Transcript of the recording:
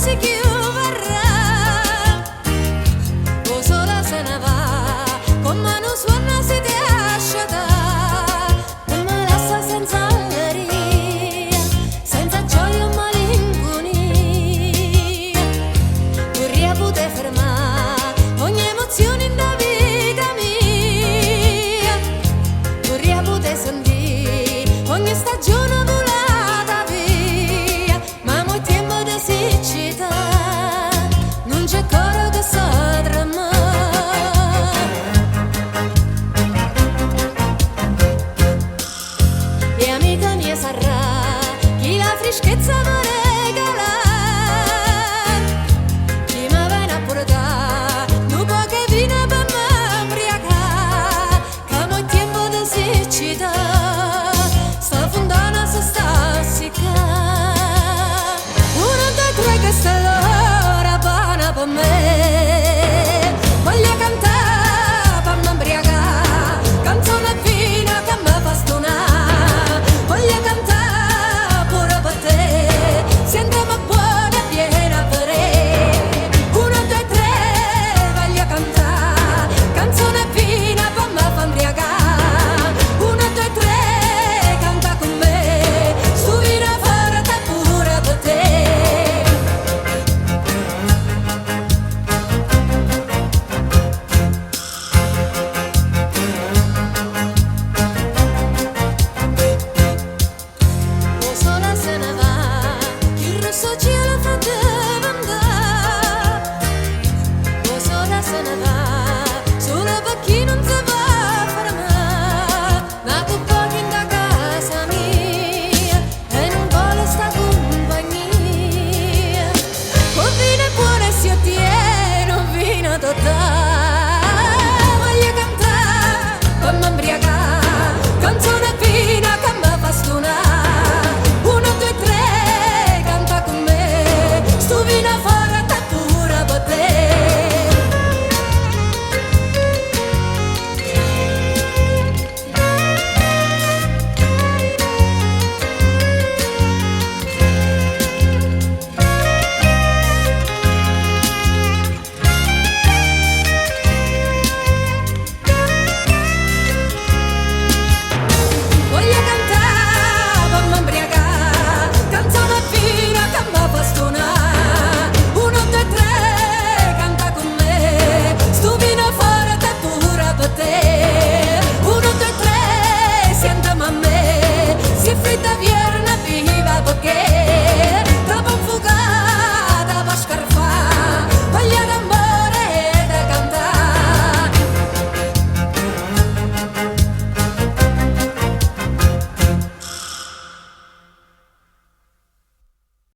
si chiuderà, o sola se ne va, con mano suona si ti asciata, e me lascia senza allegria, senza gioia o malinconia. Vorrei poter fermare ogni emozione in la vita mia, vorrei poter sentire ogni stagione volata via, ma molto tempo di siccità non c'è ancora che sa trama. E amica mia sarà chi la freschezza mi regala, chi mi viene a portare un po' che vino per me ubriacare, che molto tempo di siccità sta fontana si sta seccando. Uno, due, tre, che sta l'ora buona per me, voglio cantare per me ubriacare, canzone fina che mi fa stonare, voglio cantare pure per te, sentimi buona e piena per te. Uno, due, tre, voglio cantare, canzone fina per me fa ubriacare. Uno, due, tre, canta con me, sto vino forte pure per te. O sola se ne va, il rosso cielo fa andare. O sola se ne va, solo per chi non si va fermare. Ma con pochi in da casa mia e non vuole sta compagnia. Con vino buono e si ottiene un vino totale. Voglio cantare per me ubriacare, canzone fina che mi fa stonare. Uno, due, tre, canta con me, sto vino forte pure per te. Voglio cantare per me ubriacare, canzone fina che mi fa stonare. Uno, due, tre, canta con me, sto vino forte pure per te.